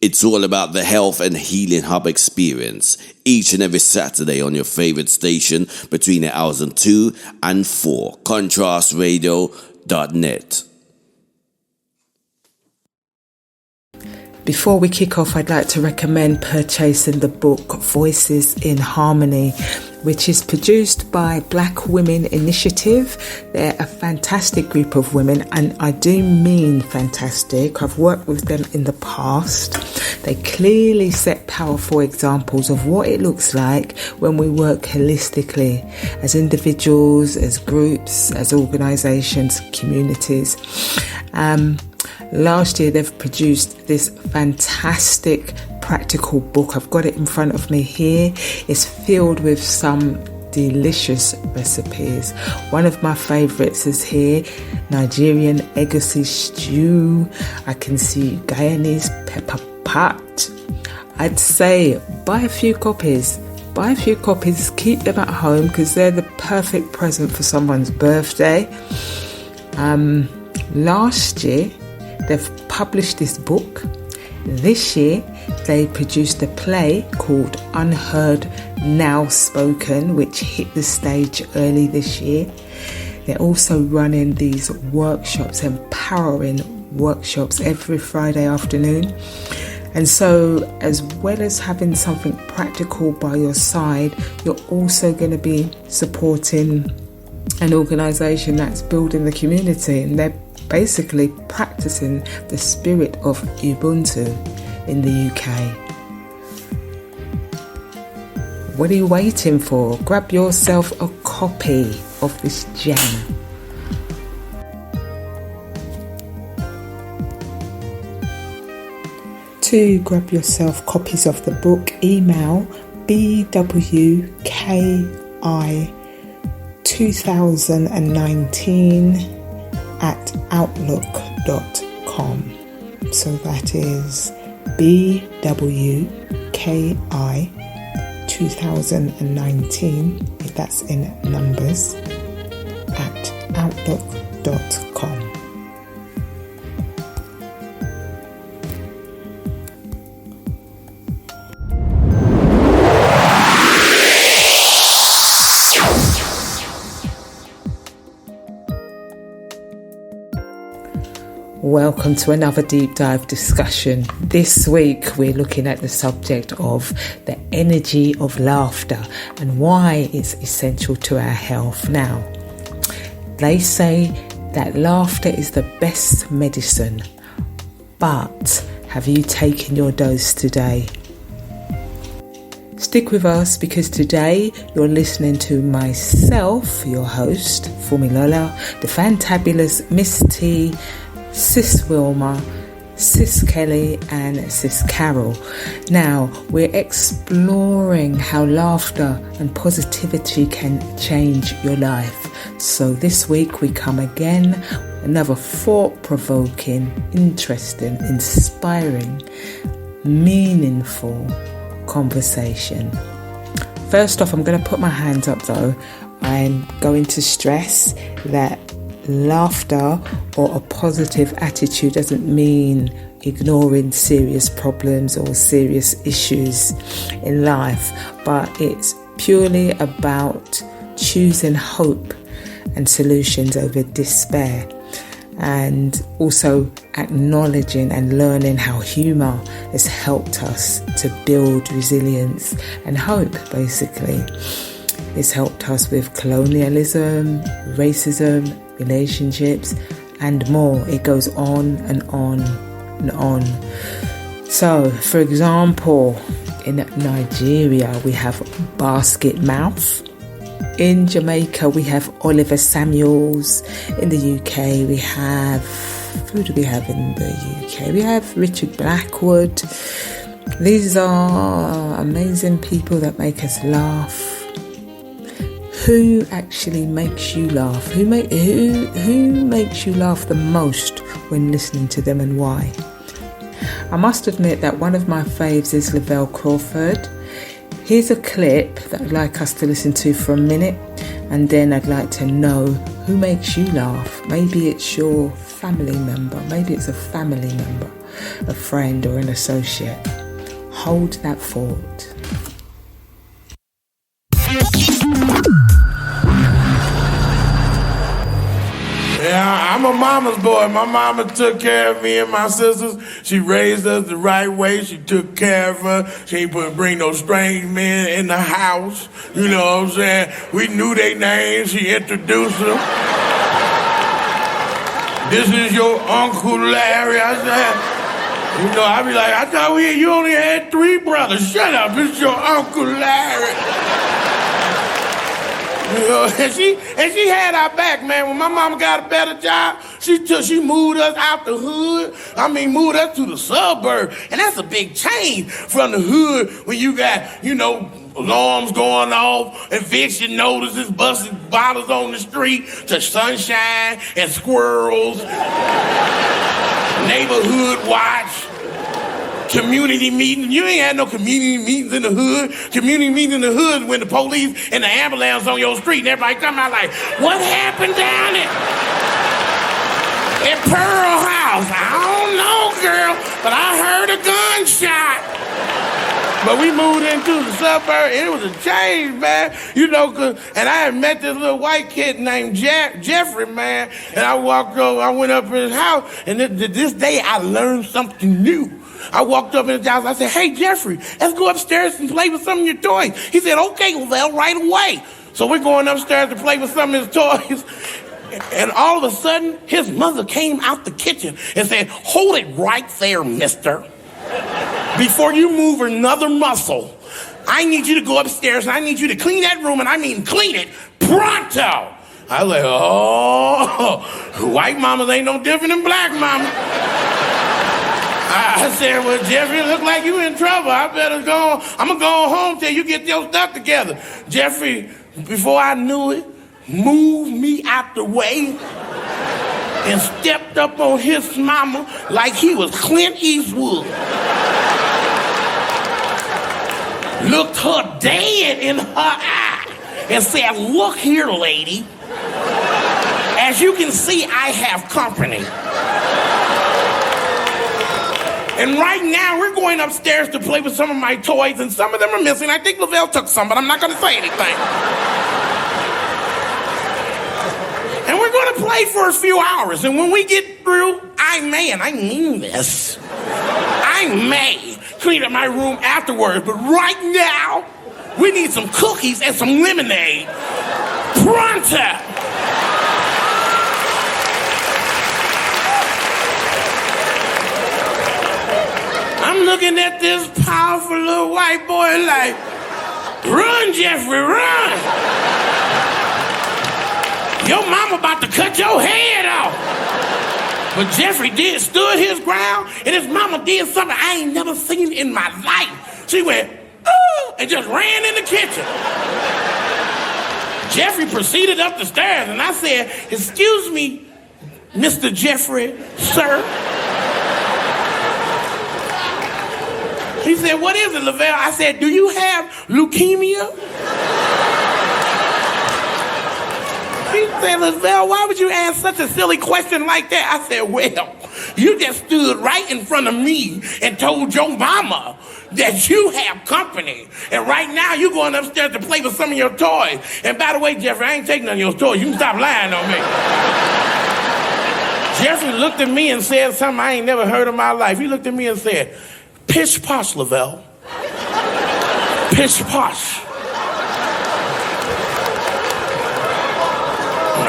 It's all about the Health and Healing Hub experience, each and every Saturday on your favorite station between the hours of 2 and 4, contrastradio.net. Before we kick off, I'd like to recommend purchasing the book Voices in Harmony, which is produced by Black Women Initiative. They're a fantastic group of women, and I do mean fantastic. I've worked with them in the past. They clearly set powerful examples of what it looks like when we work holistically as individuals, as groups, as organisations, communities. Last year they've produced this fantastic practical book. I've got it in front of me here. It's filled with some delicious recipes. One of my favourites is here, Nigerian egusi stew. I can see Guyanese pepper pot. I'd say buy a few copies. Keep them at home because they're the perfect present for someone's birthday. Last year they've published this book. This year they produced a play called Unheard Now Spoken, which hit the stage early this year. They're also running these workshops, empowering workshops every Friday afternoon. And so, as well as having something practical by your side, you're also going to be supporting an organisation that's building the community, and they're basically practicing the spirit of Ubuntu in the UK. What are you waiting for? Grab yourself a copy of this gem. To grab yourself copies of the book, email bwki2019@outlook.com. So that is bwki2019, if that's in numbers, at outlook.com. Welcome to another deep dive discussion. This week we're looking at the subject of the energy of laughter and why it's essential to our health. Now, they say that laughter is the best medicine, but have you taken your dose today? Stick with us because today you're listening to myself, your host, Funmilola, the Fantabulous Miss T, Sis Wilma, Sis Kelly and Sis Carol. Now, we're exploring how laughter and positivity can change your life. So this week we come again, another thought-provoking, interesting, inspiring, meaningful conversation. First off, I'm going to put my hands up though. I'm going to stress that laughter or a positive attitude doesn't mean ignoring serious problems or serious issues in life, but it's purely about choosing hope and solutions over despair, and also acknowledging and learning how humour has helped us to build resilience and hope. Basically, it's helped us with colonialism, racism, relationships and more. It goes on and on and on. So, for example, in Nigeria we have basket mouth. In Jamaica we have Oliver Samuels. In the UK we have, who do we have in the UK? We have Richard Blackwood. These are amazing people that make us laugh. Who actually makes you laugh? Who makes you laugh the most when listening to them, and why? I must admit that one of my faves is Lavelle Crawford. Here's a clip that I'd like us to listen to for a minute, and then I'd like to know who makes you laugh. Maybe it's your family member. Maybe it's a family member. a friend or an associate. Hold that thought. Yeah, I'm a mama's boy. My mama took care of me and my sisters. She raised us the right way. She took care of us. She ain't bring no strange men in the house. You know what I'm saying? We knew their names. She introduced them. This is your Uncle Larry. I said, you know, I be like, I thought you only had 3 brothers. Shut up, this is your Uncle Larry. You know, and she had our back, man. When my mama got a better job, she moved us out the hood. I mean, moved us to the suburb. And that's a big change from the hood when you got, you know, alarms going off, eviction notices, busting bottles on the street, to sunshine and squirrels, neighborhood watch, community meetings. You ain't had no community meetings in the hood. Community meetings in the hood when the police and the ambulance on your street and everybody come out like, what happened down there? At Pearl House? I don't know, girl, but I heard a gunshot. But we moved into the suburb, and it was a change, man. You know, and I had met this little white kid named Jeffrey, man. And I went up in his house, and this day I learned something new. I walked up in his house, I said, hey, Jeffrey, let's go upstairs and play with some of your toys. He said, okay, well, right away. So we're going upstairs to play with some of his toys. And all of a sudden, his mother came out the kitchen and said, hold it right there, mister. Before you move another muscle, I need you to go upstairs and I need you to clean that room, and I mean clean it pronto. I was like, oh, white mamas ain't no different than black mamas. I said, well, Jeffrey, look like you in trouble. I better go. I'm going to go home till you get your stuff together. Jeffrey, before I knew it, moved me out the way and stepped up on his mama like he was Clint Eastwood. Looked her dead in her eye and said, look here, lady. As you can see, I have company. And right now, we're going upstairs to play with some of my toys, and some of them are missing. I think Lavelle took some, but I'm not going to say anything. And we're going to play for a few hours, and when we get through, I mean this, I may clean up my room afterwards, but right now, we need some cookies and some lemonade. Pronto! I'm looking at this powerful little white boy like, run, Jeffrey, run! Your mama about to cut your head off. But Jeffrey stood his ground, and his mama did something I ain't never seen in my life. She went, oh, and just ran in the kitchen. Jeffrey proceeded up the stairs, and I said, excuse me, Mr. Jeffrey, sir. He said, what is it, Lavelle? I said, do you have leukemia? He said, Lavelle, why would you ask such a silly question like that? I said, well, you just stood right in front of me and told your mama that you have company. And right now, you're going upstairs to play with some of your toys. And by the way, Jeffrey, I ain't taking none of your toys. You can stop lying on me. Jeffrey looked at me and said something I ain't never heard in my life. He looked at me and said, pish posh, Lavelle. Pish posh.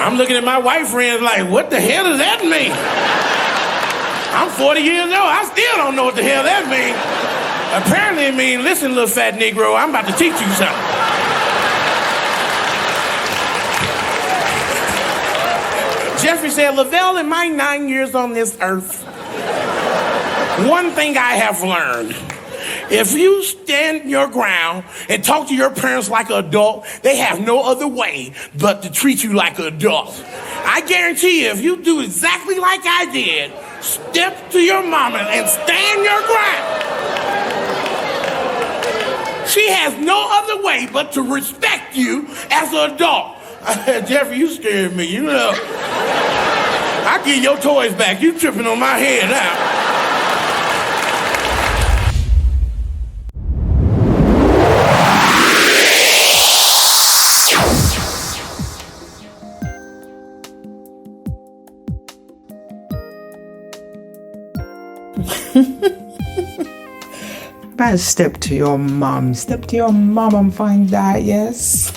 I'm looking at my white friends like, what the hell does that mean? I'm 40 years old. I still don't know what the hell that means. Apparently it means, listen, little fat Negro, I'm about to teach you something. Jeffrey said, Lavelle, in my 9 years on this earth, one thing I have learned, if you stand your ground and talk to your parents like an adult, they have no other way but to treat you like an adult. I guarantee you, if you do exactly like I did, step to your mama and stand your ground, she has no other way but to respect you as an adult. Jeffrey, you scared me, you know. I give your toys back. You tripping on my head now. about step to your mum? Step to your mum and find out, yes?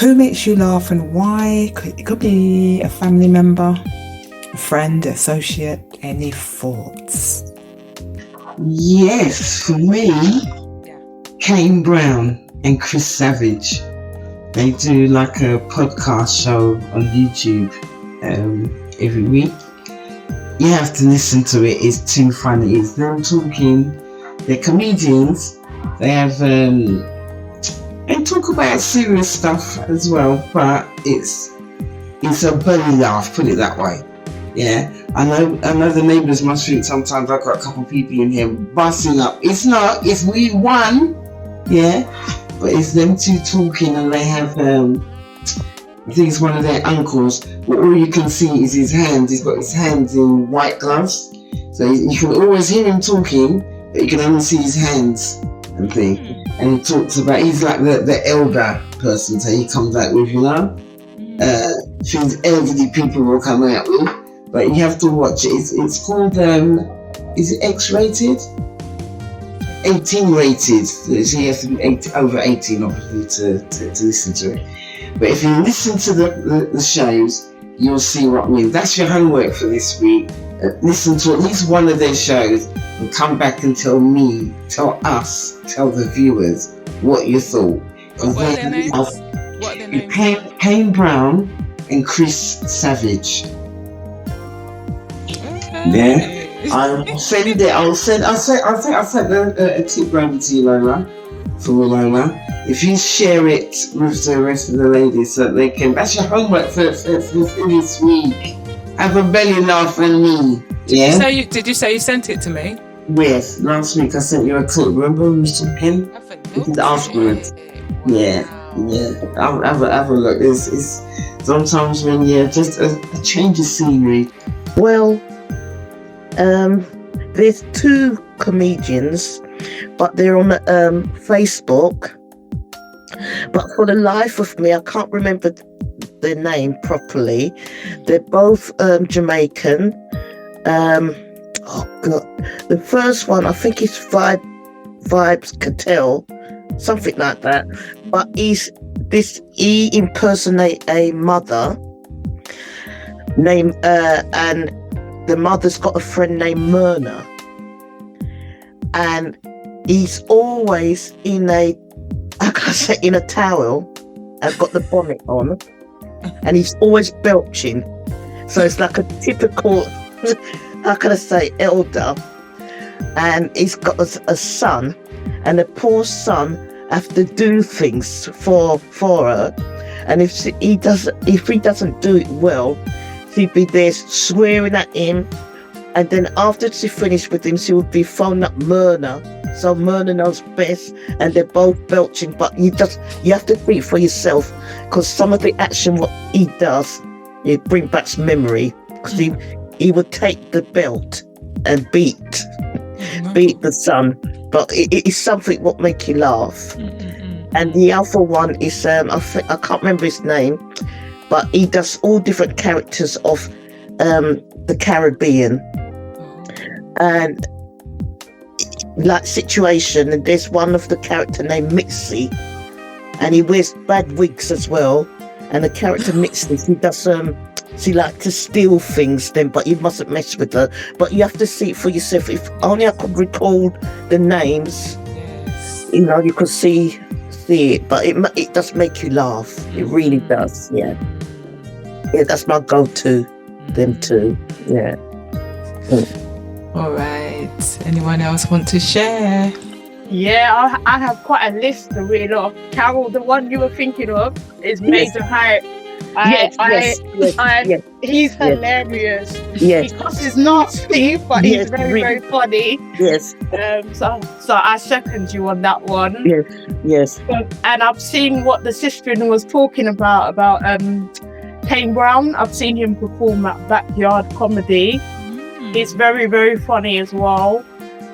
Who makes you laugh and why? It could be a family member, a friend, associate. Any thoughts? Yes, for me, Kane Brown and Chris Savage. They do like a podcast show on YouTube every week. You have to listen to it. It's too funny. It's them talking. They're comedians. They have they talk about serious stuff as well, but it's a belly laugh. Put it that way. Yeah, I know the neighbours must think sometimes I've got a couple of people in here busting up. It's not. It's we one. Yeah, but it's them two talking, and they have I think it's one of their uncles, but all you can see is his hands. He's got his hands in white gloves, so you can always hear him talking, but you can only see his hands and thing. And he talks about, he's like the elder person, so he comes out with, things elderly people will come out with, but you have to watch it. It's called, is it X-rated? 18 rated, so you have to be over 18 obviously to listen to it. But if you listen to the shows, you'll see what I mean. That's your homework for this week. Listen to at least one of their shows and come back and tell the viewers what you thought. What are their names? Kane Brown and Chris Savage. Okay. Yeah, I'll send it. I'll send a tip round to you, Lola, for Lola. If you share it with the rest of the ladies so that they can, that's your homework for this week. Have a belly laugh on me. Yeah? Did you say you sent it to me? Yes, last week I sent you a clip. Remember we were talking? Afterwards. Yeah. Have a look. It's sometimes when just a change of scenery. Well, there's two comedians, but they're on Facebook. But for the life of me, I can't remember their name properly. They're both Jamaican. Oh God, the first one I think is Vibes Cattell, something like that. But he impersonates a mother named and the mother's got a friend named Myrna, and he's always in a towel and got the bonnet on, and he's always belching. So it's like a typical, how can I say, elder. And he's got a son, and the poor son have to do things for her. And if he doesn't do it well, she'd be there swearing at him. And then after she finished with him, she would be phoning up Myrna. So Myrna knows best, and they're both belching. But you have to think for yourself, because some of the action what he does, it brings back memory. Because he would take the belt and beat the son. But it is something what make you laugh. And the other one is I can't remember his name, but he does all different characters of the Caribbean. And like situation, and there's one of the character named Mitzi, and he wears bad wigs as well. And the character Mitzi, he does she like to steal things then, but you mustn't mess with her. But you have to see it for yourself. If only I could recall the names, you could see it. But it does make you laugh. It really does. Yeah, that's my go-to. Them two. Yeah. All right. Anyone else want to share? Yeah, I have quite a list to read off. Carol, the one you were thinking of is Major Hype. Yes. He's hilarious. Yes. Because he's nasty, but he's very, very funny. Yes. So I second you on that one. Yes. And I've seen what the sister was talking about Kane Brown. I've seen him perform at Backyard Comedy. It's very, very funny as well.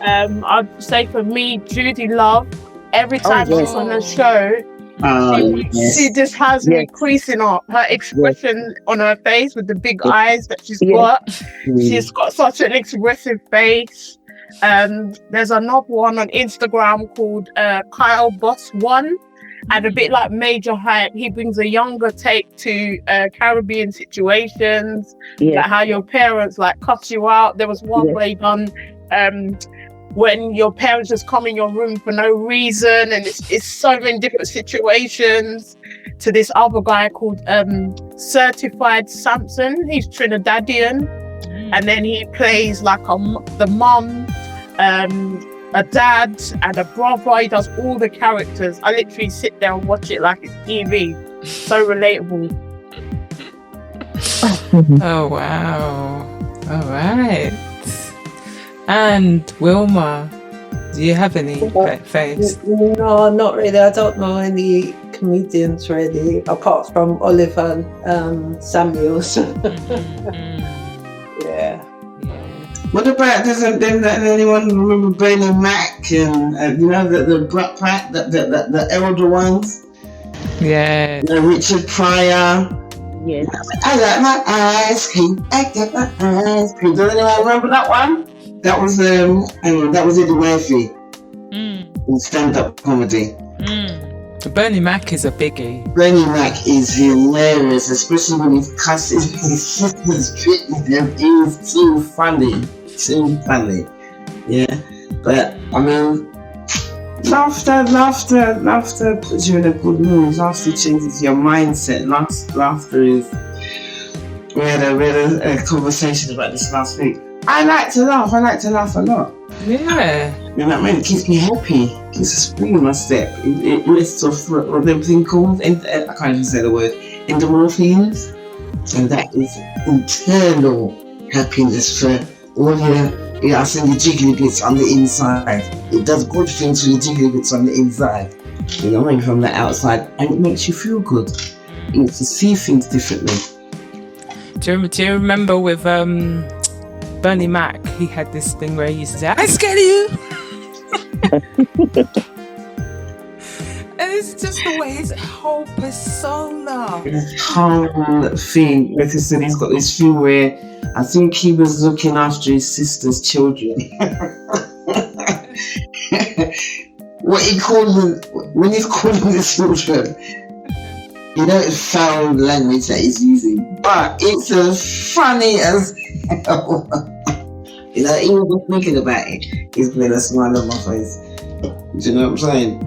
I'd say for me, Judy Love, every time she's on the show, Yes. She just has me Yes. creasing up. Her expression on her face with the big eyes that she's Yes. got. She's got such an expressive face. There's another one on Instagram called Kyle Boss One. And a bit like Major Hype, he brings a younger take to Caribbean situations, like how your parents like cuss you out. There was one where he done when your parents just come in your room for no reason, and it's so many different situations. To this other guy called Certified Samson, he's Trinidadian, and then he plays like the mum, a dad and a brother. He does all the characters. I literally sit there and watch it like it's TV. So relatable. Oh wow. All right. And Wilma, do you have any faves? No, not really. I don't know any comedians really, apart from Oliver Samuels. Yeah. What about doesn't anyone remember Bernie Mac and you know the Brat Pack, the elder ones? Yeah. Richard Pryor. Yes. I got my ice cream. I got my ice cream. Does anyone remember that one? That was Eddie Murphy in stand-up comedy. Bernie Mac is a biggie. Bernie Mac is hilarious, especially when he's cussing his sisters. It is too funny. Yeah, but I mean, laughter puts you in a good mood. Laughter changes your mindset. Laughter is. We had a conversation about this last week. I like to laugh a lot. Yeah. You know what I mean? It keeps me happy. It keeps a spring in my step. It lifts off what everything called. I can't even say the word. Endorphins. And that is internal happiness for all your jiggly bits on the inside. It does good things for your jiggly bits on the inside. You know what I mean? From the outside. And it makes you feel good. You need to see things differently. Do you remember with Bernie Mac, he had this thing where he used to say, "I scared of you." And it's just the way his whole persona. His whole thing. Like I said, he's got this thing where I think he was looking after his sister's children. What he called them, when he's calling the children, you know, it's foul language that he's using, but it's as funny as hell. You know, even just thinking about it, he's putting a smile on my face. Do you know what I'm saying?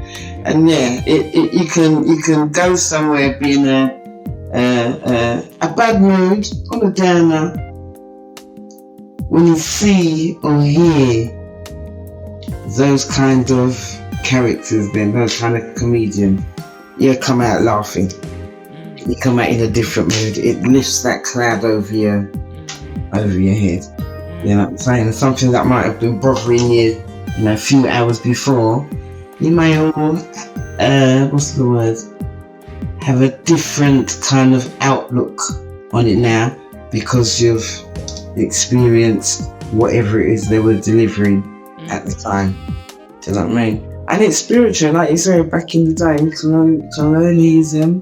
And yeah, you can go somewhere being a bad mood, on a downer, when you see or hear those kind of characters, then those kind of comedians, you come out laughing. You come out in a different mood. It lifts that cloud over your head. You know what I'm saying? Something that might have been bothering you, a few hours before, you may all, have a different kind of outlook on it now because you've experienced whatever it is they were delivering at the time. Do you know what I mean? And it's spiritual, like you say, back in the day, colonialism,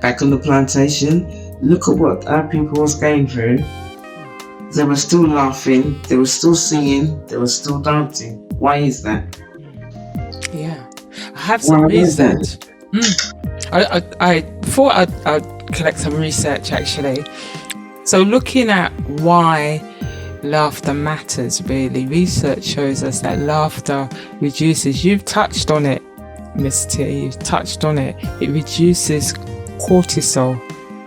back on the plantation. Look at what our people was going through. They were still laughing, they were still singing, they were still dancing. Why is that? Yeah, I have some research. I thought I'd collect some research actually. So looking at why laughter matters, really, research shows us that laughter reduces, you've touched on it, Miss T, you've touched on it, it reduces cortisol,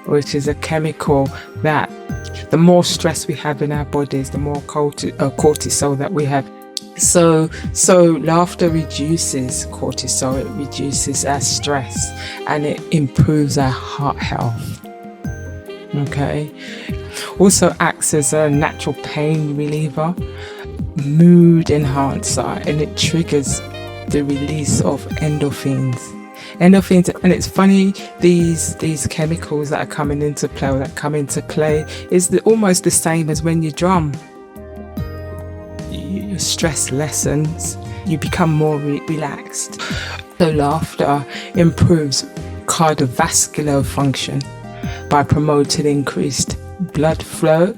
which is a chemical that the more stress we have in our bodies, the more cortisol that we have. So laughter reduces cortisol, it reduces our stress, and it improves our heart health. Okay. Also acts as a natural pain reliever, mood enhancer, and it triggers the release of endorphins. And it's funny, these chemicals that are coming into play is almost the same as when you drum. your stress lessens, you become more relaxed. So laughter improves cardiovascular function by promoting increased blood flow.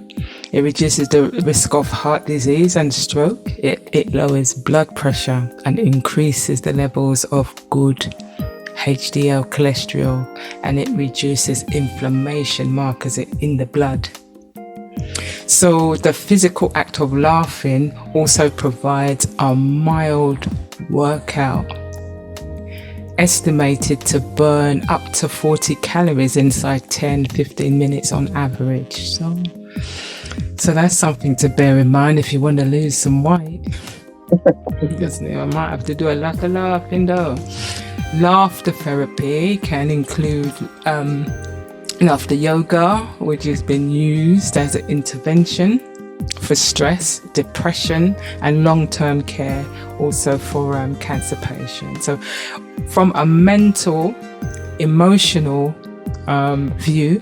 It reduces the risk of heart disease and stroke. It lowers blood pressure and increases the levels of good HDL cholesterol, and it reduces inflammation markers in the blood. So the physical act of laughing also provides a mild workout, estimated to burn up to 40 calories inside 10-15 minutes on average. So that's something to bear in mind if you want to lose some weight. Because I might have to do a lot of laughing though. Laughter therapy can include laughter yoga, which has been used as an intervention for stress, depression, and long-term care, also for cancer patients. So from a mental, emotional view,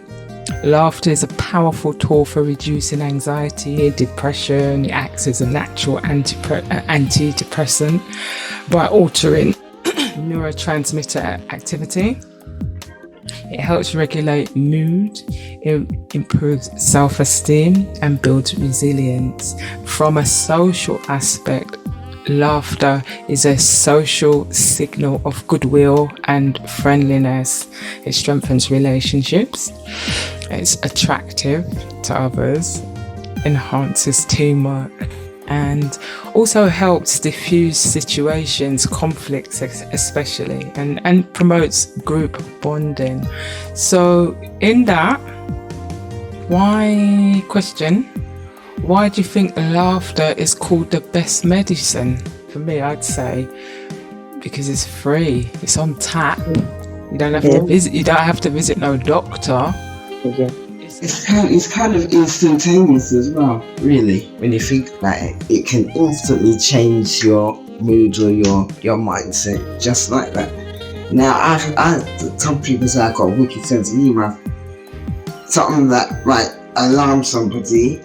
laughter is a powerful tool for reducing anxiety, depression. It acts as a natural antidepressant by altering neurotransmitter activity. It helps regulate mood, it improves self-esteem and builds resilience. From a social aspect, laughter is a social signal of goodwill and friendliness. It strengthens relationships, it's attractive to others, enhances teamwork, and also helps diffuse situations, conflicts especially, and promotes group bonding. So in that, why do you think laughter is called the best medicine? For me, I'd say because it's free, it's on tap. You don't have to visit no doctor. It's kind of instantaneous as well, really. When you think about it, it can instantly change your mood or your mindset, just like that. Now, some people say I've got a wicked sense of humour. Something that might alarm somebody,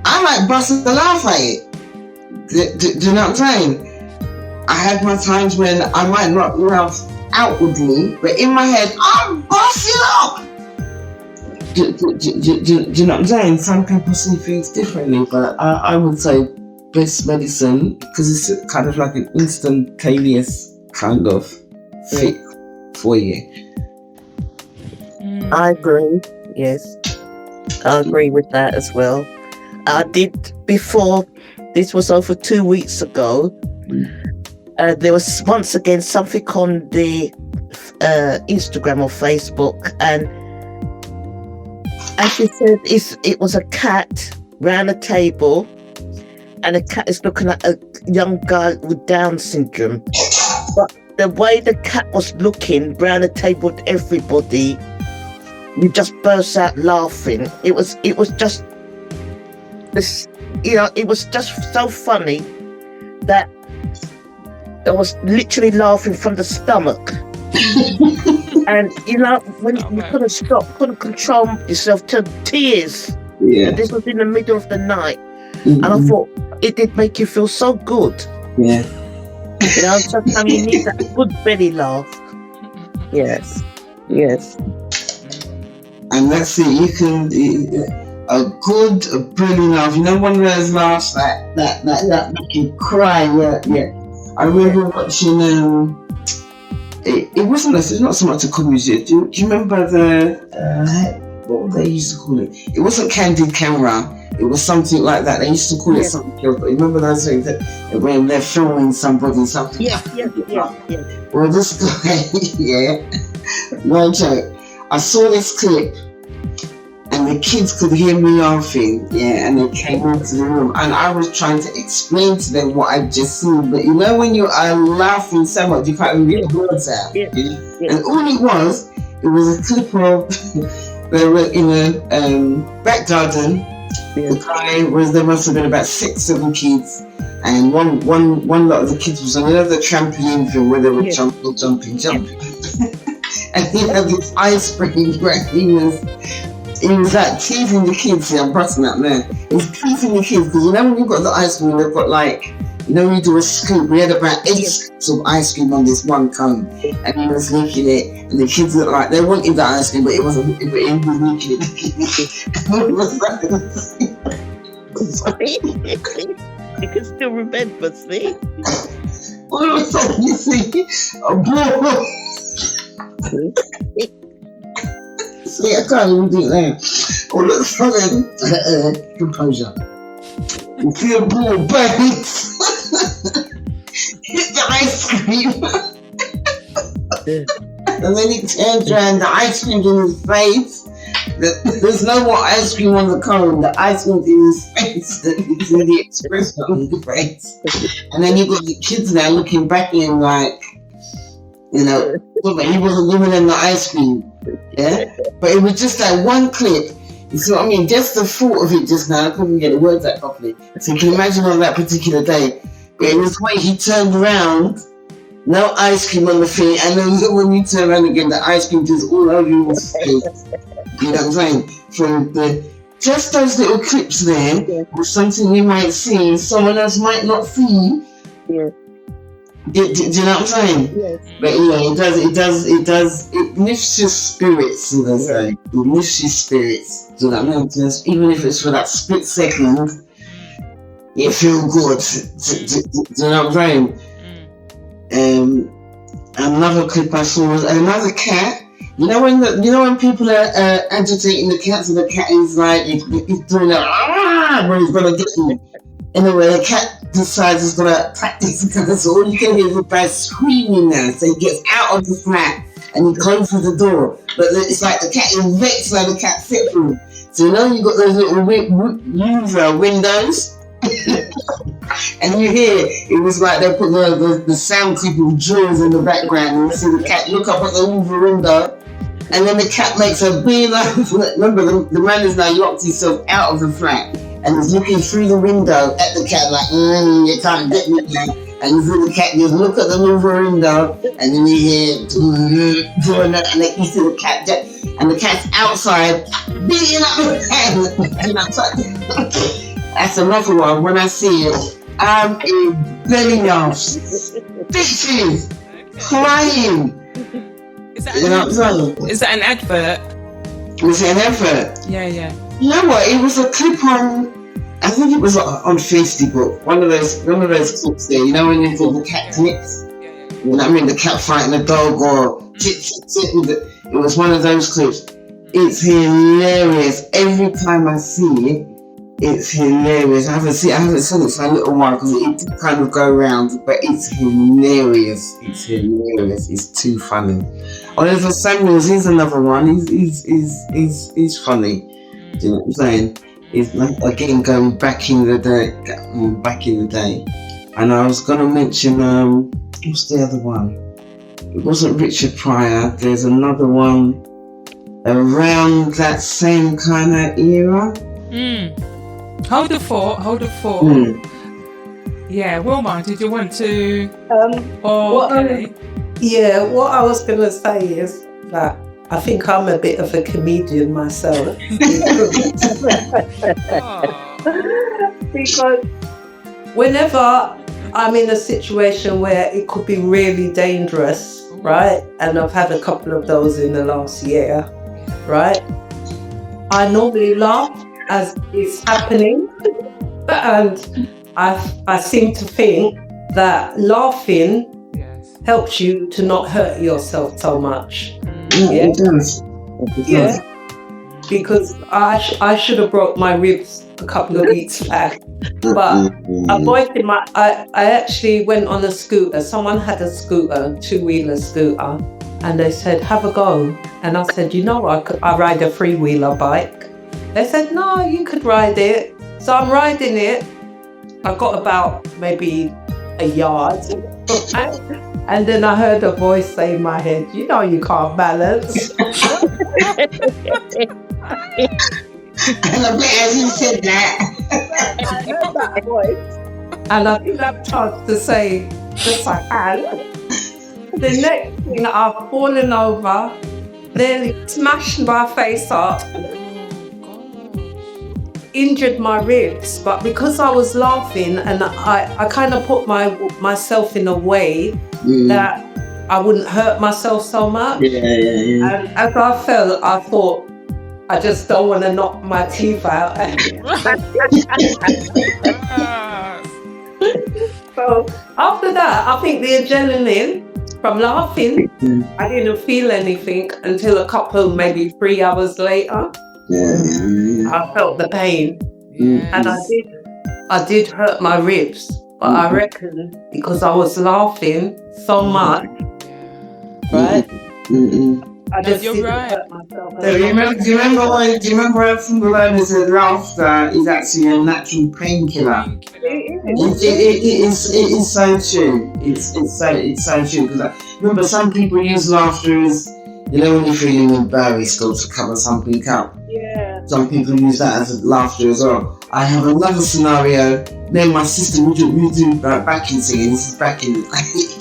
I might bust a laugh at it. Do you know what I'm saying? I had my times when I might not laugh outwardly, but in my head, I'm busting up. Do you know what I'm saying? Some people see things differently, but I would say best medicine, because it's kind of like an instantaneous kind of fix for you. I agree. Yes, I agree with that as well. I did before. This was over 2 weeks ago. There was once again something on the Instagram or Facebook, and as she said, it was a cat round a table, and the cat is looking at a young guy with Down syndrome. But the way the cat was looking round the table with everybody, you just burst out laughing. It was just this, it was just so funny that I was literally laughing from the stomach. And when you couldn't stop, couldn't control yourself to tears. Yeah. And this was in the middle of the night. Mm-hmm. And I thought it did make you feel so good. Yeah. Sometimes you need that good belly laugh. Yes. And that's it. You can a brilliant laugh. One of those laughs that make you cry. Yeah. I remember watching. It's not so much a comedy. Do you remember what they used to call it? It wasn't Candid Camera. It was something like that. They used to call it something else. But remember those things that when they're filming somebody something? Yeah. Well, this guy, no joke. I saw this clip, and the kids could hear me laughing, and they came into the room, and I was trying to explain to them what I'd just seen, but when you are laughing so much, you can't even get the words out. And all it was a clip of, they were in a back garden. The guy there must have been about 6-7 kids, and one lot of the kids was on another trampoline thing where they were jumping. And he had this ice cream where he was he was like teasing the kids. I'm busting that man. He was teasing the kids because you know when you've got the ice cream, they've got like, you know, when you do a scoop. We had about 8 scoops of ice cream on this one cone, and he was licking it, and the kids looked like they wanted the ice cream, but it wasn't. But he was licking Sorry. You can still remember, see? All of a sudden, you see a ball. See, I can't even do that. All of a sudden, composure. You see a ball bounce, hit the ice cream, and then he turns around, the ice cream's in his face. There's no more ice cream on the cone, the ice cream's in his face, it's in the expression on his face. And then you've got the kids now looking back at him like, you know, but he wasn't giving them the ice cream. Yeah? But it was just that one clip. You see what I mean? Just the thought of it just now, I couldn't get the words out properly. So you can imagine on that particular day. But it was when he turned around, no ice cream on the thing, and then when you turn around again, the ice cream just all over your face. You know what I'm saying? From just those little clips there, was something you might see, someone else might not see. Yeah. Do you know what I'm saying? Yes. But yeah, it lifts your spirits, you know, say. It lifts your spirits. Do you know what I mean? Just, even if it's for that split second, you feel good. Do you know what I'm saying? Another clip I saw was another cat. You know when people are agitating the cat, so the cat is like he's doing that where he's gonna get you. Anyway, the cat decides he's gonna attack this guy, so all you can hear is the guy screaming now. So he gets out of the flat and he closes the door. But it's like the cat is vexed by the cat sit through. So you know you got those little windows. And you hear it was like they put the sound clip of drills in the background, and you see the cat look up at the window, and then the cat makes a big remember the man is now locked himself out of the flat and is looking through the window at the cat like you can't get me now. And you see the cat just look at the window, and then you hear doing that, and then you see the cat and the cat's outside beating up the cat. That's another one. When I see it, I'm in belly laughs, bitches, crying. Is that an advert? Was it an advert? Yeah. You know what? It was a clip on. I think it was on Facebook. One of those clips there. You know when you do the cat clips. You know what I mean? The cat fighting a dog or tit. It was one of those clips. It's hilarious. Every time I see it. It's hilarious. I haven't seen it for a little while because it did kind of go around, but it's hilarious. It's hilarious. It's too funny. Oliver Samuels, he's another one. He's funny. Do you know what I'm saying? He's like, again going back in the day. And I was gonna mention what's the other one? It wasn't Richard Pryor. There's another one around that same kind of era. Hold the fort. Yeah, Wilma, did you want to? Kelly? What I was going to say is that I think I'm a bit of a comedian myself. Because whenever I'm in a situation where it could be really dangerous, right? And I've had a couple of those in the last year, right? I normally laugh as it's happening, and I seem to think that laughing helps you to not hurt yourself so much. It does. Because I should have broke my ribs a couple of weeks back, but I actually went on a scooter. Someone had a scooter, 2-wheeler scooter, and they said have a go, and I said I ride a 3-wheeler bike. They said, no, you could ride it. So I'm riding it. I got about maybe a yard. And then I heard a voice say in my head, you can't balance. And I bet as you said that. I heard that voice. And I didn't have a chance to say, yes, I can. The next thing, I've fallen over, nearly smashed my face up. injured my ribs, but because I was laughing and I kind of put myself in a way that I wouldn't hurt myself so much. And as I fell, I thought, I just don't want to knock my teeth out. So after that, I think the adrenaline from laughing, I didn't feel anything until a couple, maybe 3 hours later. I felt the pain, and I did hurt my ribs, but I reckon because I was laughing so much, right? I just you're right. hurt myself. So do you remember when Funmilola said laughter is actually a natural painkiller? It is so true. It's so true, because remember, some people use laughter as, you know, when you're feeling embarrassed or to cover something up. Yeah. Some people use that as laughter as well. I have another scenario. Me and my sister, we do like backing singing. This is backing.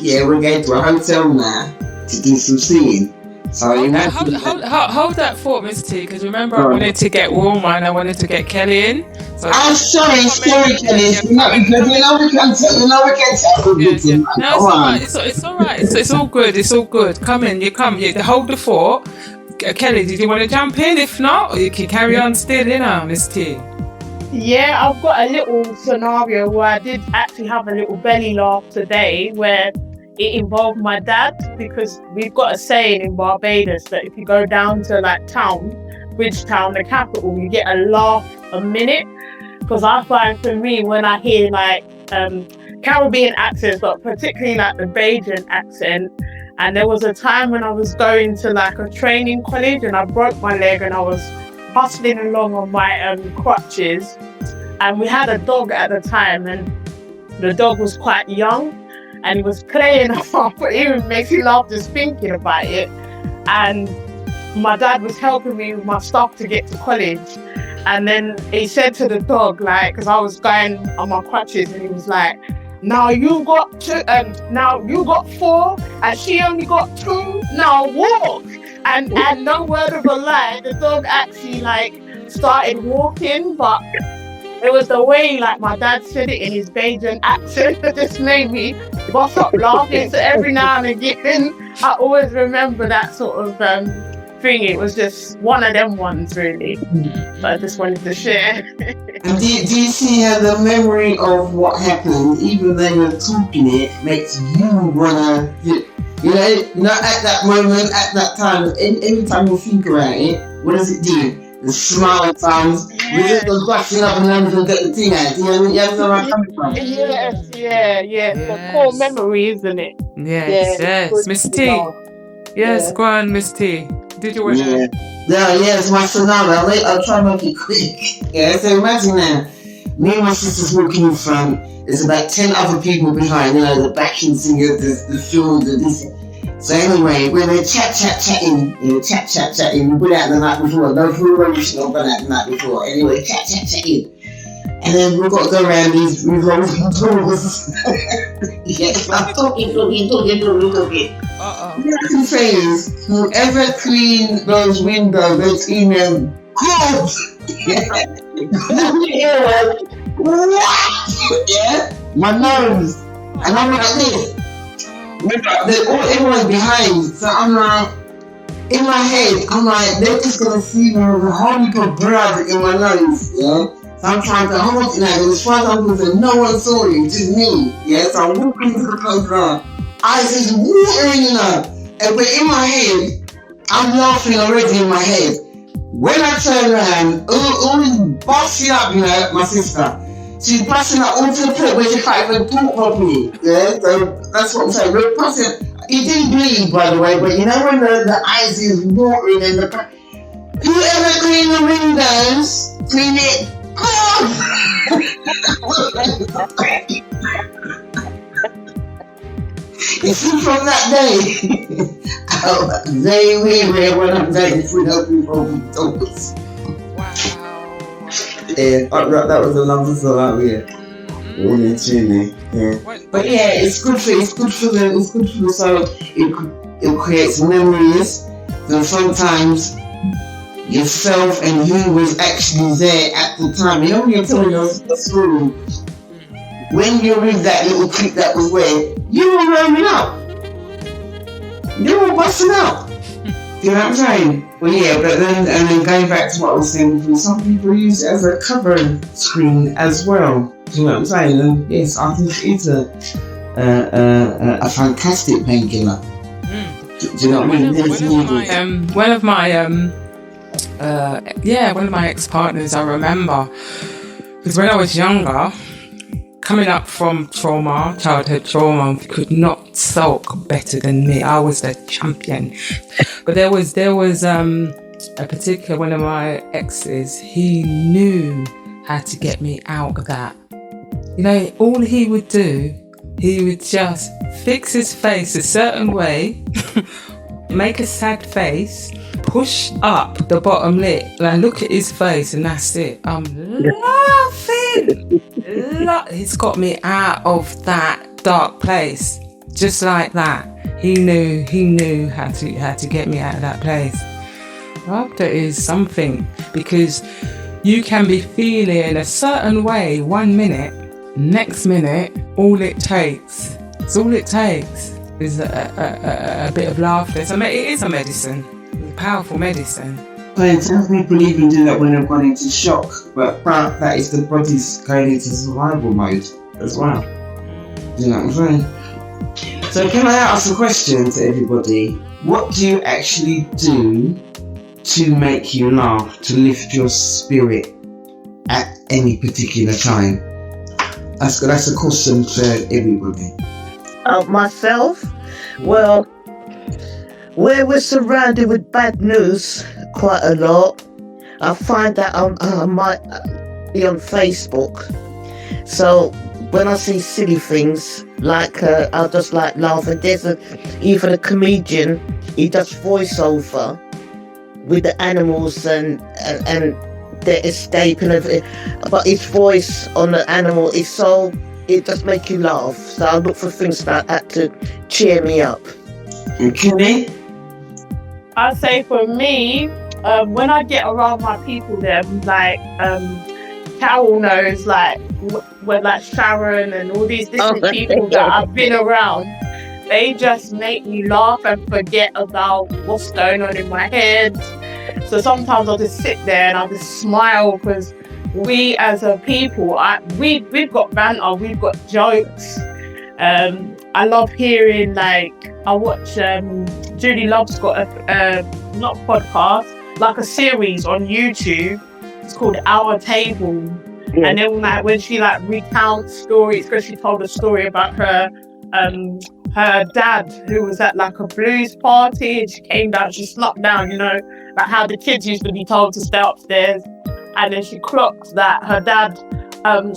Yeah, we're going to a hotel now to do some singing. So Hold that thought, Miss T, because remember I wanted to get Wilma and I wanted to get Kelly in. So sorry, Kelly. We can tell. No, it's all right. It's all good. It's all good. Come in. You hold the fort. Kelly, did you want to jump in? If not, you can carry on still, Miss T. Yeah, I've got a little scenario where I did actually have a little belly laugh today, where it involved my dad, because we've got a saying in Barbados that if you go down to like Bridgetown, the capital, you get a laugh a minute. Because I find, for me, when I hear like Caribbean accents, but particularly like the Bajan accent, and there was a time when I was going to like a training college and I broke my leg and I was hustling along on my crutches, and we had a dog at the time, and the dog was quite young and he was playing off. It even makes me laugh just thinking about it. And my dad was helping me with my stuff to get to college, and then he said to the dog, like, because I was going on my crutches, and he was like, now you got 4 and she only got 2, now walk. And no word of a lie, the dog actually like started walking, but it was the way like my dad said it in his Bajan accent that just made me bust up laughing. So every now and again, I always remember that sort of thing. It was just one of them ones, really. But I just wanted to share. And do you see how the memory of what happened, even though you're talking it, makes you wanna, you know, at that moment, at that time, every time you think about it, what does it do? The smile comes, we just go bashing up and then we'll get the thing out. You know where I'm coming from? Yes. The core memory, isn't it? Yes. Miss T. Yes, go on, Miss T. Did you want to? Yes, my scenario. I'll try and make it quick. Yeah, so imagine now, me and my sister's walking in front, there's about 10 other people behind, you know, the backing singers, the film, the this. So anyway, when we're chatting, we put out the night before, no full revolution on that the night before. Anyway, chatting. And then we've got to go around these revolving doors. Yes, I'm talking. What I can say is, whoever cleaned those windows, those emails, good! Yeah? My nose. And I'm like this. Everyone's behind. So I'm like, in my head, I'm like, they're just gonna see me with a whole heap of blood in my nose. Yeah? So I'm trying to hold it now, and as far as I'm concerned, no one saw it, just me. Yeah, so I'm walking to the closed door. Eyes is watering, you know. But in my head, I'm laughing already in my head. When I turn around, all is busting up, you know, my sister. She's busting up all to the point where she can't even talk properly. Yeah, so that's what I'm saying. We're busting. It didn't bleed, by the way, but you know when the eyes is watering and the... Whoever clean the windows, clean it. You see, from that day, I was very weary when I'm going through those revolving doors. Wow. Yeah, that was another scenario. Really, truly. Yeah. But yeah, it's good for the soul. It creates memories. And sometimes yourself and who was actually there at the time. You know when you're telling us the story, when you're with that little clique that was there, you were roaming out. You were busting out. You know what I'm saying? Well, yeah, but then, and then going back to what I was saying before, some people use it as a covering screen as well. Do you know what I'm saying? And yes, I think it's a fantastic painkiller. Do you know what I mean? One of my ex-partners, I remember, because when I was younger, coming up from childhood trauma, could not sulk better than me. I was the champion. But there was a particular one of my exes. He knew how to get me out of that. You know, all he would do, he would just fix his face a certain way, make a sad face, push up the bottom lip, and look at his face, and that's it. I'm laughing. He's got me out of that dark place, just like that. He knew how to get me out of that place. Laughter is something, because you can be feeling a certain way 1 minute, next minute, all it takes is a bit of laughter. It is a medicine, a powerful medicine. Some people even do that when they've gone into shock, but that is the body's going into survival mode as well. You know what I'm saying? So can I ask a question to everybody? What do you actually do to make you laugh, to lift your spirit at any particular time? That's a question for everybody. Myself? Well, where we're surrounded with bad news quite a lot, I find that I might be on Facebook. So when I see silly things, like I'll just like laugh. And there's even a comedian, he does voiceover with the animals and their escape and everything. But his voice on the animal is so, it just makes you laugh. So I look for things like that to cheer me up. Okay. I'd say for me, when I get around my people, then like Carol knows, like when like Sharon and all these different people that I've been around, they just make me laugh and forget about what's going on in my head. So sometimes I'll just sit there and I'll just smile, because we as a people, we've got banter, we've got jokes. I love hearing, like, I watch Julie Love's got a not podcast, like a series on YouTube. It's called Our Table. Yeah. And then like when she like recounts stories, because she told a story about her dad who was at like a blues party, and she came down, she snuck down, you know, like how the kids used to be told to stay upstairs. And then she clocked that her dad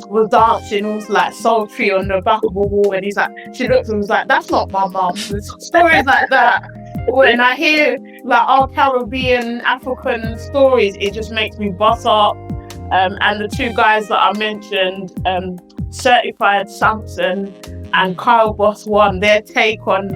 was dancing, all like sultry on the back of a wall, and he's like, she looked and was like, that's not my mum. Stories like that. When I hear like our Caribbean, African stories, it just makes me bust up. And the two guys that I mentioned, Certified Samson and Kyle Boss One, their take on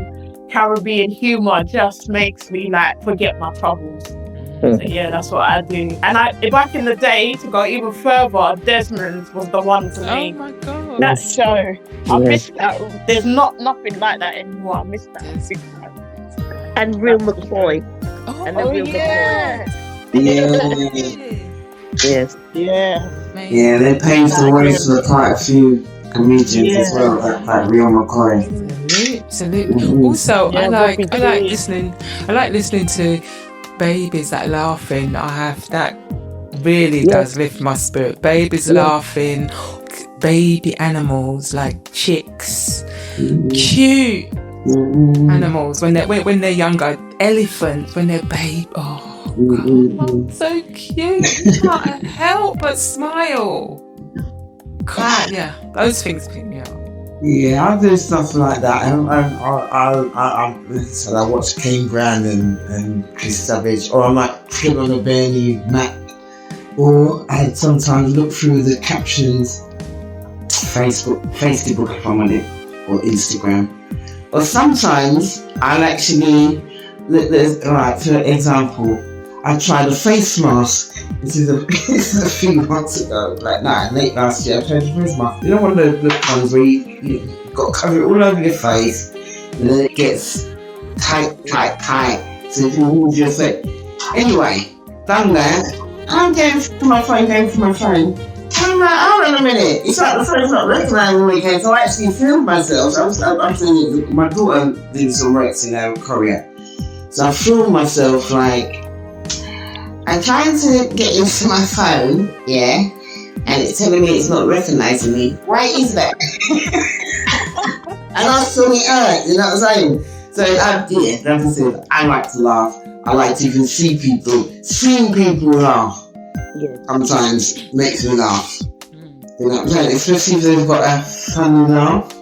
Caribbean humor just makes me like forget my troubles. So yeah, that's what I do. And back in the day, to go even further, Desmond was the one for me. Oh my god, that show, I miss that. There's nothing like that anymore. I miss that. And Real McCoy. Yes. Yeah, they paved the way for quite a few comedians as well, like Real McCoy. Absolutely. Also, I like listening to babies that are laughing. That really does lift my spirit. Babies laughing, baby animals like chicks, cute animals when they're younger, elephants when they're baby. Oh God, so cute. You can't help but smile. Yeah, those things pick me up. Yeah, I do stuff like that. I watch Kane Brown and Chris Savage, or I might click on a Bernie Mac, or I sometimes look through the captions, Facebook if I'm on it, or Instagram. Or sometimes I'll actually, for example, I tried a face mask. This is a few months ago, late last year. I tried a face mask. You know, one of the ones where you got to cover it all over your face, and then it gets tight, so you can move your face. Anyway, done that. I'm going for my phone. I'm like, hold on a minute. It's like the phone's not recognising me again, so I actually filmed myself. I'm thinking, my daughter did some recs in Korea. So I filmed myself I'm trying to get into my phone, yeah, and it's telling me it's not recognising me. Why is that? And I saw it hurt, you know what I'm saying? So like I said, I like to laugh. I like to even see people. Seeing people laugh sometimes makes me laugh. You know what I'm saying? Especially if they've got a funny laugh.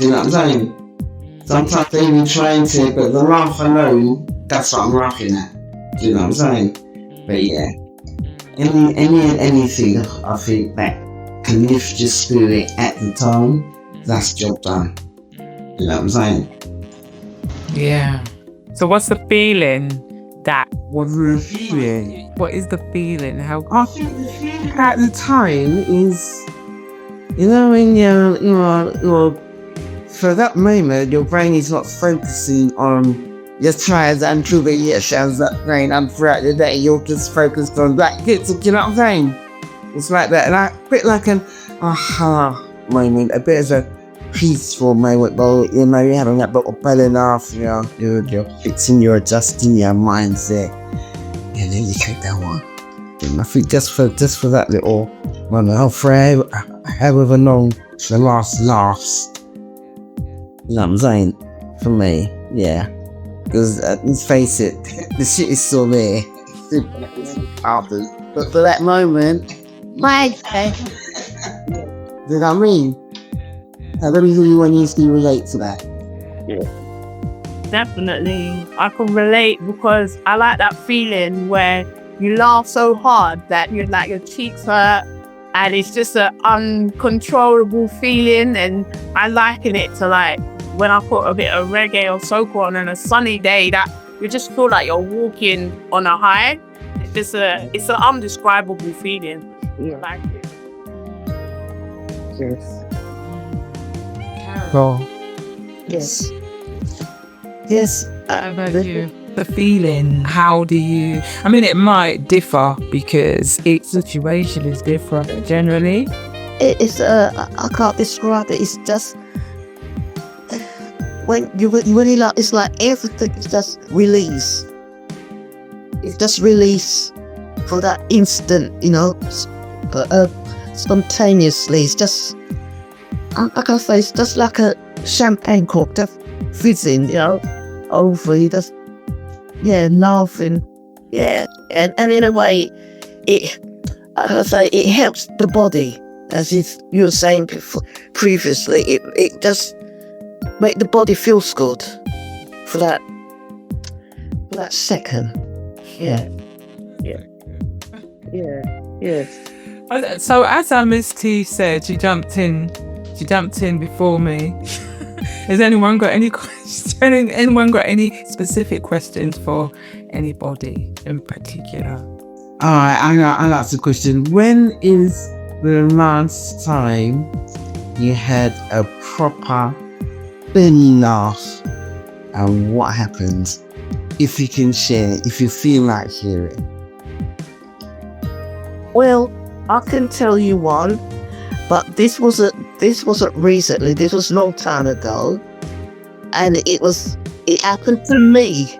You know what I'm saying? Sometimes they even trying to, but the laugh alone, that's what I'm laughing at. You know what I'm saying? But yeah, anything I think that can lift your spirit at the time, that's job done. You know what I'm saying? Yeah. So what's the feeling that was the feeling? What is the feeling? I think the feeling at the time is, you know, when you're for that moment, your brain is not focusing on your trials and tribulations that brain, and throughout the day, you're just focused on that. You know what I'm saying? It's like that, and a bit like an aha moment, a bit of a peaceful moment, though. You know, you're having that little belly laugh, you're fixing, you're adjusting your mindset, and then you take that one. And I think just for that little one, however long the last laughs. You know what I'm saying? For me, yeah. Because let's face it, the shit is still there. But for that moment, you know what I mean? I don't really want you to relate to that. Yeah. Definitely. I can relate because I like that feeling where you laugh so hard that your cheeks hurt, and it's just an uncontrollable feeling, and I liken it to when I put a bit of reggae or soca on a sunny day, that you just feel like you're walking on a high. It's an undescribable feeling. Yeah. Like it. Yes. Carol. Yes. Yes. How about you? The feeling, how do you... I mean, it might differ because each situation is different generally. It's, I can't describe it. It's just... When you really it's like everything is just release. It's just release for that instant, you know, spontaneously. It's just, I can say, it's just like a champagne cork just fizzing, you know, over you, just, laughing, and in a way, I can say, it helps the body, as you were saying previously. It just make the body feels good for that second. Yeah. So as Miss T said, she jumped in before me. Has anyone got any questions? Anyone got any specific questions for anybody in particular? Alright, I ask the question. When is the last time you had a proper belly laugh, and what happens? If you can share, if you feel like hearing. Well, I can tell you one, but this wasn't recently. This was a long time ago, and it happened to me.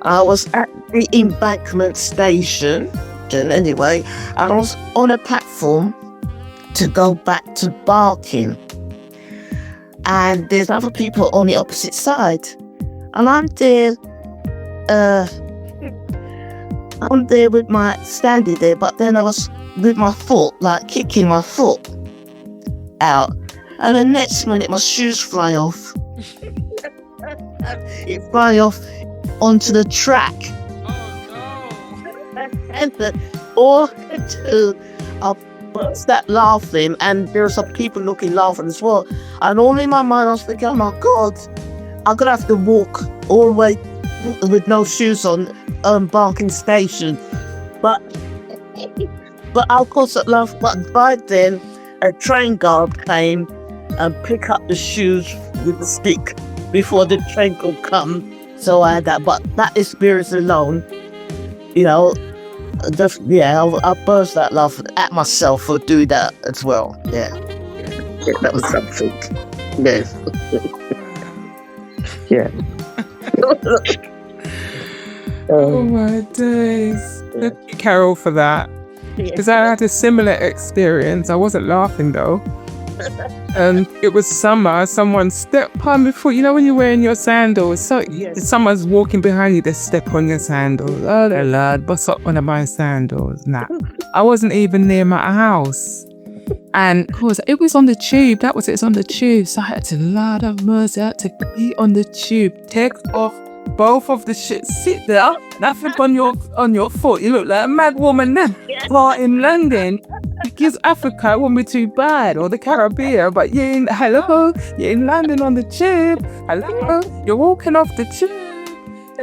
I was at the Embankment station, and anyway, I was on a platform to go back to Barking. And there's other people on the opposite side. And I'm there standing there, but then I was with my foot, kicking my foot out. And the next minute, my shoes fly off. It fly off onto the track. Oh no! And all I start laughing, and there are some people laughing as well. And all in my mind, I was thinking, oh my God, I'm gonna have to walk all the way with no shoes on Barking Station. But of course at last, but by then a train guard came and picked up the shoes with the stick before the train could come. So I had that, but that experience alone, you know, just I burst that laugh at myself for doing that as well. Yeah, that was something. Yes. Yeah. Oh my days. Thank you, Carol, for that. Because I had a similar experience. I wasn't laughing though. It was summer. Someone stepped on my foot. You know when you're wearing your sandals? So someone's walking behind you, they step on your sandals. Oh, the lad, bust up one of my sandals. Nah, I wasn't even near my house. And of course, it was on the tube. It's on the tube. So I had to, Lord have mercy, I had to be on the tube, take off both of the shit, sit there, nothing on your foot. You look like a mad woman then. But in London, because Africa won't be too bad, or the Caribbean, but you're in London on the tube. Hello, you're walking off the tube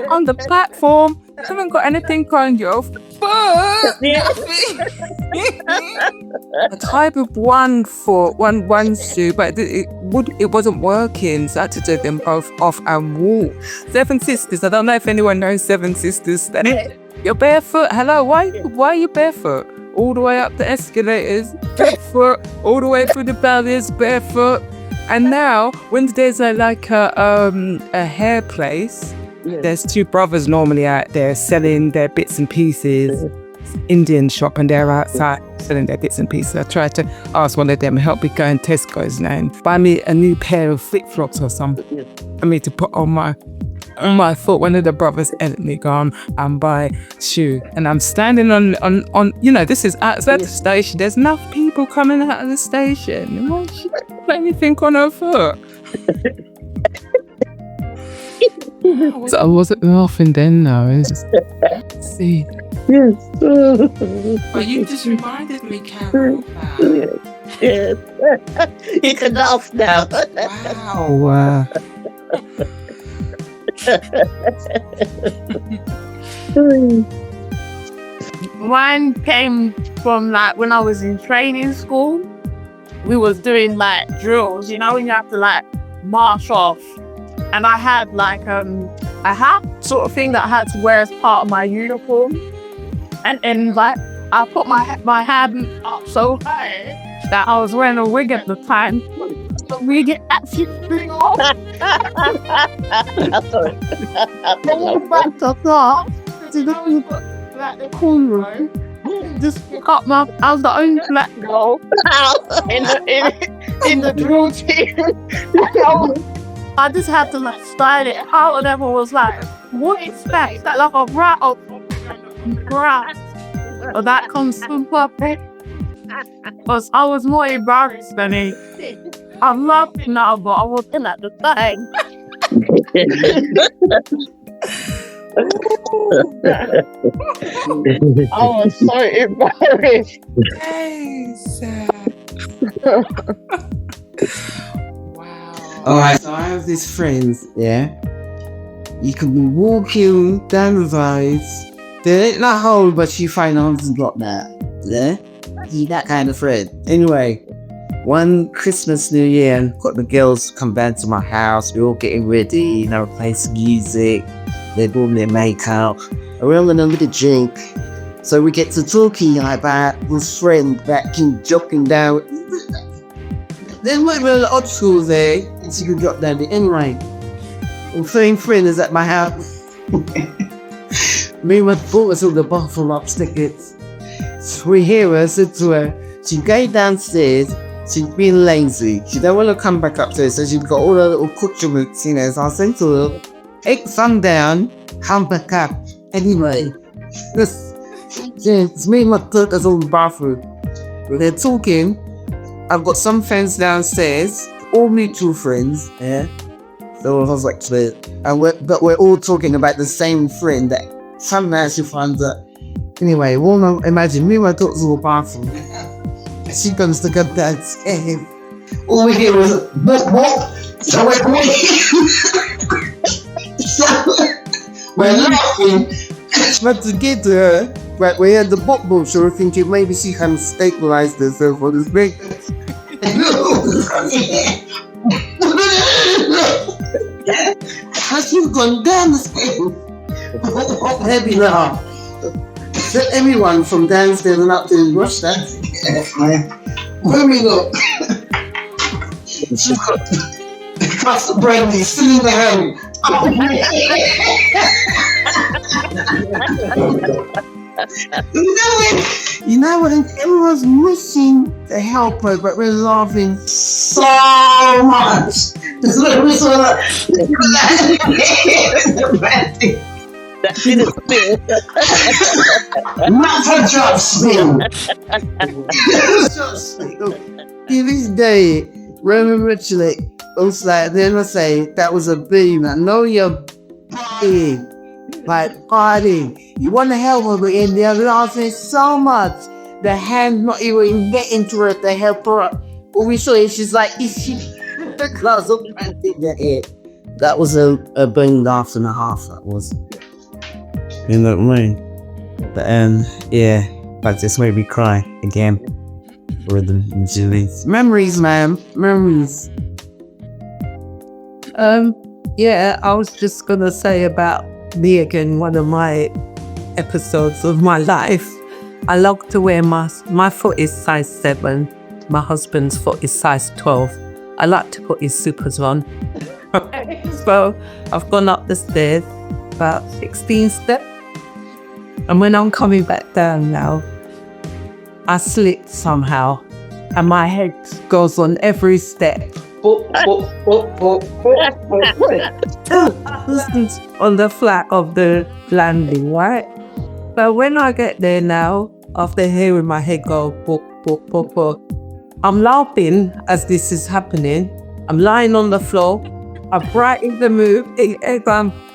on the platform. You haven't got anything on your foot. A type of one foot, one shoe, but it wasn't working, so I had to take them both off and walk. Seven Sisters. I don't know if anyone knows Seven Sisters. You're barefoot. Hello, why are you barefoot? All the way up the escalators, barefoot. All the way through the barriers, barefoot. And now, when there's a hair place, there's two brothers normally out there selling their bits and pieces. Indian shop, and they're outside selling their bits and pieces. I tried to ask one of them, help me go in Tesco's now and buy me a new pair of flip-flops or something for me to put on my foot. One of the brothers let me go on and buy shoe, and I'm standing on this is outside the station. There's enough people coming out of the station. Why she put anything on her foot? So I wasn't laughing then, no. It's just see. Yes. But you just reminded me, Carol. Yes. You can laugh now. Wow. Mine came from like when I was in training school. We was doing like drills, you know, when you have to like march off. And I had like a hat sort of thing that I had to wear as part of my uniform. And like I put my hand up so high that I was wearing a wig at the time. The wig actually flew off. I went back to class. You know, you got like the cornrow. Just pick up I was the only black girl in the drill team. I just had to like style it out, and everyone was like, "What is that? Is that like a rat or grass?" Or that comes from puppet. Because I was more embarrassed than it. I'm laughing now, but I wasn't at the time. I was so embarrassed. Alright, so I have these friends, yeah? You can be walking down the roads, they ain't that hole, but you find holes and got that, yeah? You that kind of friend. Anyway, one Christmas, New Year, got the girls come back to my house, we're all getting ready, play some music, they're doing their makeup, and we're all gonna get a drink. So we get to talking about this friend that came jogging down. There might be an obstacle there, so you can drop down the anyway. The same friend is at my house. Me and my daughter's on the bathroom upstairs. So we hear her, said to her, she go downstairs, she's being lazy. She don't want to come back upstairs, so she's got all her little accoutrements, So I said to her, take some down, come back up. Anyway, it's me and my daughter's on the bathroom. They're talking. I've got some friends downstairs, all mutual friends, yeah. So I was like, but we're all talking about the same friend that somehow she finds that. Anyway, imagine me and my daughter's in the bathroom. And she comes to go downstairs. All we hear was, what? So we're laughing. But to get to her, right, we had the pop boat, so we're thinking maybe she can stabilize herself on this break. Has she gone down the stairs? Heavy now. So everyone from downstairs and upstairs rush that. When we look, she's got across the brandy still in the hand. You know when everyone's missing the helper, but we're laughing so much. Just look, we saw that. That didn't spin. Not a drop spin. To this day, Roman Ritual was like, then I say that was a beam. I know you're big, like partying. You want to help her, but in the other laughing so much. The hand not even getting to her to help her up. When we saw it, she's like, is she the class of that was a beam laugh and a half, that was. You know what I mean? But yeah, that just made me cry again. Rhythm and Julie's. Memories, man. Memories. Yeah, I was just gonna say about me again, one of my episodes of my life. I like to wear my foot is size 7, my husband's foot is size 12. I like to put his supers on. So I've gone up the stairs about 16 steps. And when I'm coming back down now, I slipped somehow and my head goes on every step. On the flat of the landing, right? But when I get there now, after hearing my head go boop, boop, boop, boop, I'm laughing as this is happening. I'm lying on the floor. I brightened the move. It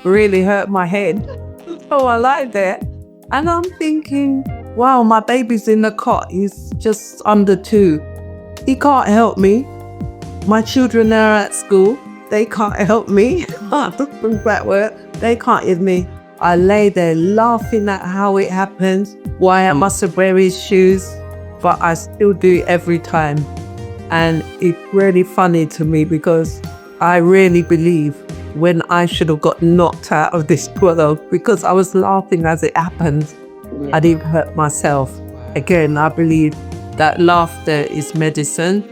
really hurt my head. So I lie there and I'm thinking, wow, my baby's in the cot. He's just under 2. He can't help me. My children are at school. They can't help me. They can't help me. I lay there laughing at how it happened, why I mustn't wear his shoes, but I still do it every time. And it's really funny to me because I really believe when I should have got knocked out of this world because I was laughing as it happened. I didn't hurt myself. Again, I believe that laughter is medicine.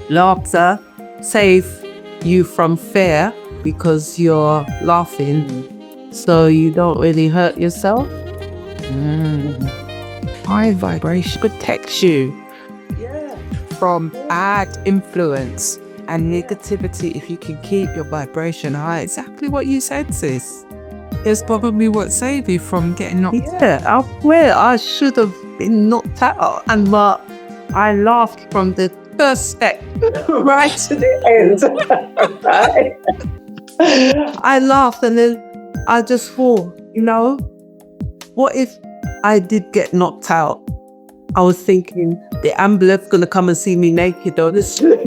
Laughter saves you from fear because you're laughing, so you don't really hurt yourself. High vibration protects you from bad influence and negativity if you can keep your vibration high. Exactly what you said, sis. It's probably what saved you from getting knocked out. Yeah, I swear I should have been knocked out, and but I laughed from the first step right to the end. I laughed and then I just thought, what if I did get knocked out? I was thinking the ambulance gonna come and see me naked on the street.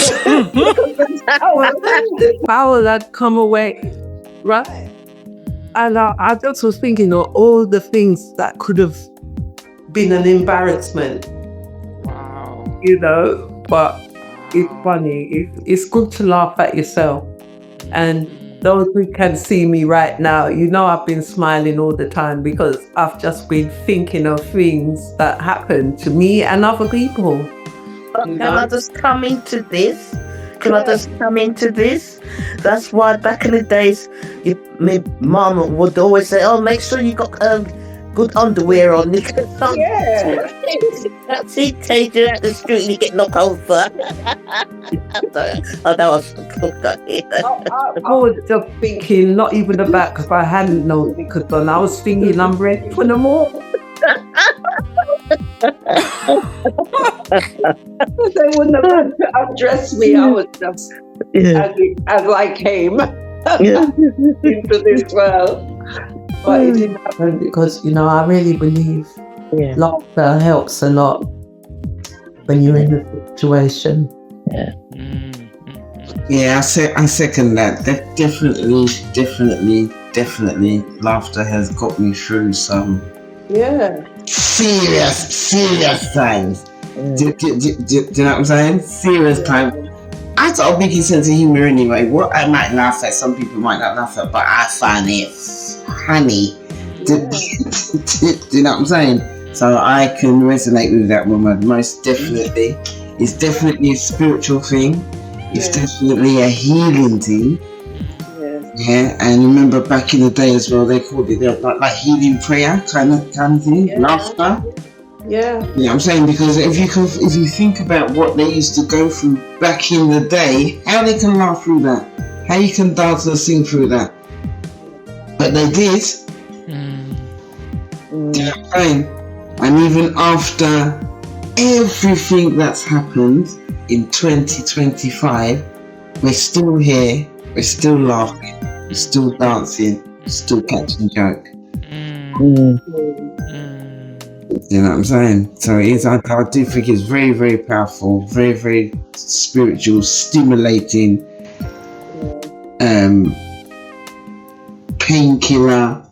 The power that come away, right? And I just was thinking of all the things that could have been an embarrassment. Wow. But it's funny. It's good to laugh at yourself. And those who can see me right now, I've been smiling all the time because I've just been thinking of things that happened to me and other people. Can I just come into this? That's why back in the days, my mum would always say, "Oh, make sure you got good underwear on." Yeah. That's it. Take you out the street and you get knocked over. That was good. I was just thinking, not even the back, because I hadn't known because then I was thinking I'm ready for them all. They wouldn't have had to undress me. I was just as I came into this world. But it didn't happen because, I really believe laughter helps a lot when you're in a situation. Yeah, I second that. Definitely, laughter has got me through some Yeah. Serious times. Do you know what I'm saying? Serious time. I got a big sense of humor anyway. What I might laugh at, some people might not laugh at, but I find it funny. Do you know what I'm saying? So I can resonate with that woman most definitely. It's definitely a spiritual thing. It's definitely a healing thing. Yeah, and remember back in the day as well, they called it like healing prayer kind of thing, laughter. Yeah. You know what I'm saying? Because if you think about what they used to go through back in the day, how they can laugh through that, how you can dance and sing through that. But they did. You know what I'm saying? And even after everything that's happened in 2025, we're still here, we're still laughing, we're still dancing, we're still catching joke. You know what I'm saying? So it is, I do think it's very, very powerful, very, very spiritual, stimulating, painkiller.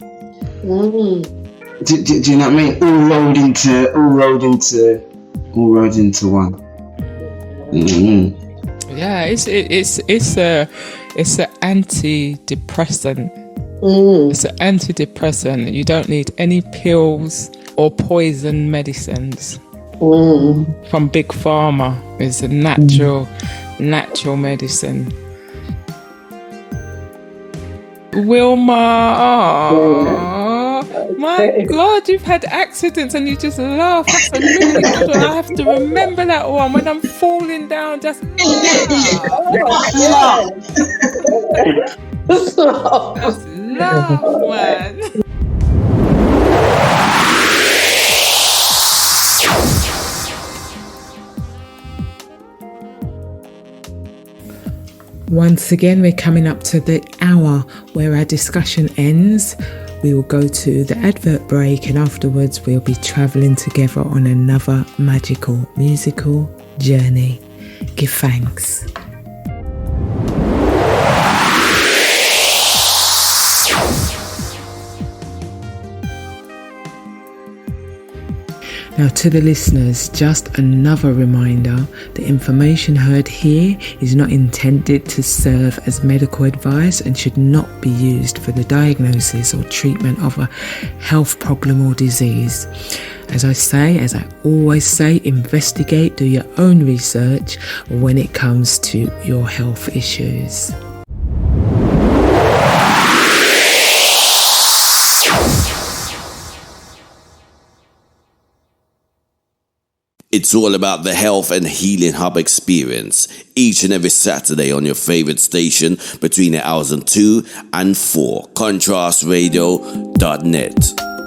Do you know what I mean? All rolled into one. Yeah, it's an antidepressant. It's an antidepressant. You don't need any pills or poison medicines from Big Pharma. It's a natural medicine. Wilma, my God, you've had accidents and you just laugh. That's a really good one. I have to remember that one when I'm falling down. Just laugh. Just laugh, man. Once again, we're coming up to the hour where our discussion ends. We will go to the advert break and afterwards we'll be travelling together on another magical musical journey. Give thanks. Now, to the listeners, just another reminder, the information heard here is not intended to serve as medical advice and should not be used for the diagnosis or treatment of a health problem or disease. As I always say, investigate, do your own research when it comes to your health issues. It's all about the Health and Healing Hub experience each and every Saturday on your favorite station between the hours of 2 and 4. ContrastRadio.net.